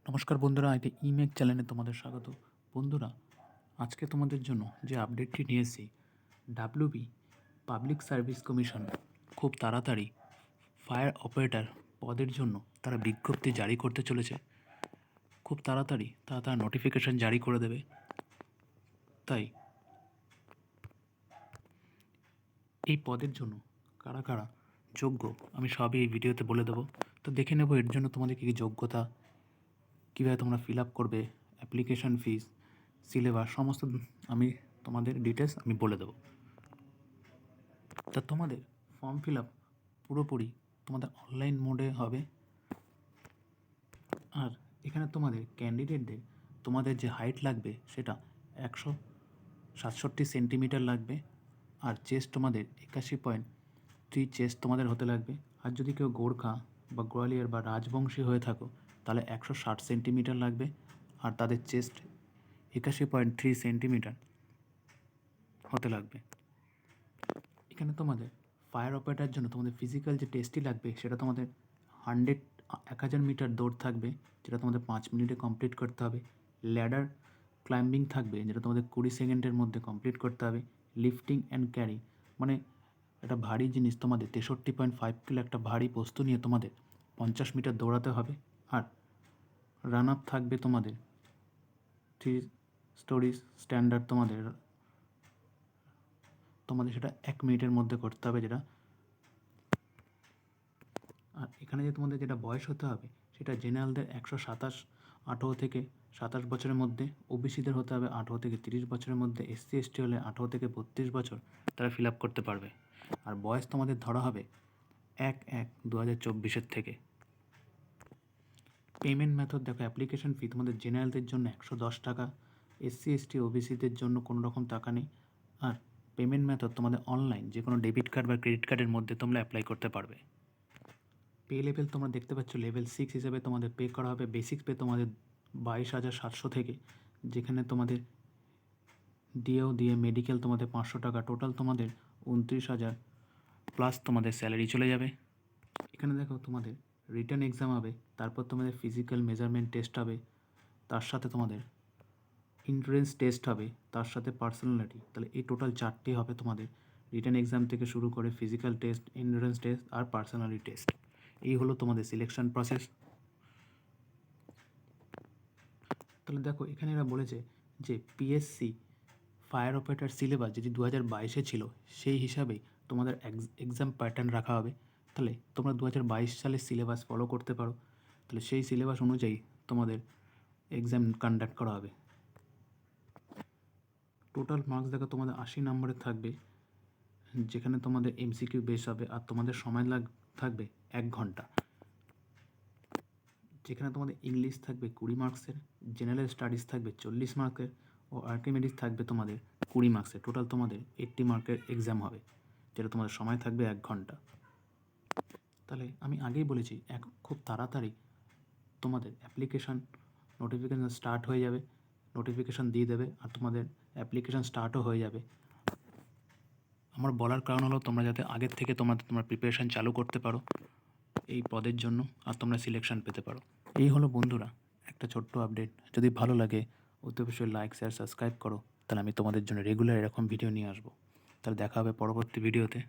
নমস্কার বন্ধুরা, এটা ইমেক চ্যানেলে তোমাদের স্বাগত। বন্ধুরা, আজকে তোমাদের জন্য যে আপডেটটি নিয়ে এসেছি, ডাব্লিউবি পাবলিক সার্ভিস কমিশন খুব তাড়াতাড়ি ফায়ার অপারেটর পদের জন্য তারা বিজ্ঞপ্তি জারি করতে চলেছে। খুব তাড়াতাড়ি তারা নোটিফিকেশন জারি করে দেবে। তাই এই পদের জন্য কারা কারা যোগ্য আমি সবই এই ভিডিওতে বলে দেবো। তো দেখে নেব এর জন্য তোমাদের কী কী যোগ্যতা, কীভাবে তোমরা ফিল আপ করবে, অ্যাপ্লিকেশন ফিস, সিলেবাস, সমস্ত আমি তোমাদের ডিটেলস আমি বলে দেবো। তা তোমাদের ফর্ম ফিল আপ পুরোপুরি তোমাদের অনলাইন মোডে হবে। আর এখানে তোমাদের ক্যান্ডিডেটদের তোমাদের যে হাইট লাগবে সেটা 167 সেন্টিমিটার লাগবে। আর চেস্ট তোমাদের 81.3 চেস্ট তোমাদের হতে লাগবে। আর যদি কেউ গোর্খা বা গোয়ালিয়র বা রাজবংশী হয়ে থাকো তাহলে 160 সেন্টিমিটার লাগবে। আর তাদের চেস্ট 81.3 সেন্টিমিটার হতে লাগবে। এখানে তোমাদের ফায়ার অপারেটার জন্য তোমাদের ফিজিক্যাল যে টেস্টটি লাগবে সেটা তোমাদের 1000 মিটার দৌড় থাকবে, যেটা তোমাদের 5 মিনিটে কমপ্লিট করতে হবে। ল্যাডার ক্লাইম্বিং থাকবে, যেটা তোমাদের 20 সেকেন্ডের মধ্যে কমপ্লিট করতে হবে। লিফটিং অ্যান্ড ক্যারি, মানে একটা ভারী জিনিস তোমাদের 63.5 কিলো একটা ভারী বস্তু নিয়ে তোমাদের 50 মিটার দৌড়াতে হবে। আর রান আপ থাকবে তোমাদের 3 স্টোরিজ স্ট্যান্ডার্ড, তোমাদের সেটা 1 মিনিটের মধ্যে করতে হবে যেটা। আর এখানে যে তোমাদের যেটা বয়স হতে হবে সেটা জেনারেলদের 18 থেকে 27 বছরের মধ্যে, ওবিসিদের হতে হবে 18 থেকে 30 বছরের মধ্যে, SC ST হলে 18 থেকে 32 বছর তারা ফিল আপ করতে পারবে। আর বয়স তোমাদের ধরা হবে 1/1/2024 থেকে। পেমেন্ট মেথড দেখো, অ্যাপ্লিকেশন ফি তোমাদের জেনারেলদের জন্য 110 টাকা, SC ST ওবিসিদের জন্য কোনো রকম টাকা নেই। আর পেমেন্ট মেথড তোমাদের অনলাইন, যে কোনো ডেবিট কার্ড বা ক্রেডিট কার্ডের মধ্যে তোমরা অ্যাপ্লাই করতে পারবে। পে লেভেল তোমরা দেখতে পাচ্ছ, লেভেল 6 হিসেবে তোমাদের পে করা হবে। বেসিক পে তোমাদের 22,700 থেকে, যেখানে তোমাদের ডিও দিয়ে মেডিকেল তোমাদের 500 টাকা, টোটাল তোমাদের 29,000 প্লাস তোমাদের স্যালারি চলে যাবে। এখানে দেখো তোমাদের রিটার্ন এক্সাম হবে, তারপর তোমাদের ফিজিক্যাল মেজারমেন্ট টেস্ট হবে, তার সাথে তোমাদের এন্ট্রেন্স টেস্ট হবে, তার সাথে পার্সোনালিটি। তাহলে এই টোটাল 4টি হবে তোমাদের, রিটার্ন এক্সাম থেকে শুরু করে ফিজিক্যাল টেস্ট, এন্ট্রেন্স টেস্ট আর পার্সোনালিটি টেস্ট। এই হলো তোমাদের সিলেকশন প্রসেস। তাহলে দেখো এখানে এরা বলেছে যে পিএসসি ফায়ার অপারেটর সিলেবাস যেটি 2022-এ ছিল সেই হিসাবেই তোমাদের এক্সাম প্যাটার্ন রাখা হবে। তাহলে তোমরা 2022 সালের সিলেবাস ফলো করতে পারো, তাহলে সেই সিলেবাস অনুযায়ী তোমাদের এক্সাম কন্ডাক্ট করা হবে। টোটাল মার্কস দেখো তোমাদের 80 নম্বরের থাকবে, যেখানে তোমাদের এমসিকিউ বেস হবে। আর তোমাদের সময় থাকবে 1 ঘন্টা, যেখানে তোমাদের ইংলিশ থাকবে 20 মার্কসের, জেনারেল স্টাডিজ থাকবে 40 মার্কের ও আর্কিমেডিস থাকবে তোমাদের 20 মার্কসের। টোটাল তোমাদের 80 মার্কের এক্সাম হবে, যেটা তোমাদের সময় থাকবে 1 ঘন্টা। তাহলে আমি আগেই বলেছি খুব তাড়াতাড়ি তোমাদের অ্যাপ্লিকেশান নোটিফিকেশান স্টার্ট হয়ে যাবে, নোটিফিকেশান দিয়ে দেবে আর তোমাদের অ্যাপ্লিকেশান স্টার্টও হয়ে যাবে। আমার বলার কারণ হলো তোমরা যাতে আগের থেকে তোমার প্রিপারেশান চালু করতে পারো এই পদের জন্য, আর তোমরা সিলেকশন পেতে পারো। এই হলো বন্ধুরা একটা ছোট্ট আপডেট। যদি ভালো লাগে অতি অবশ্যই লাইক, শেয়ার, সাবস্ক্রাইব করো, তাহলে আমি তোমাদের জন্য রেগুলার এরকম ভিডিও নিয়ে আসবো। তাহলে দেখা হবে পরবর্তী ভিডিওতে।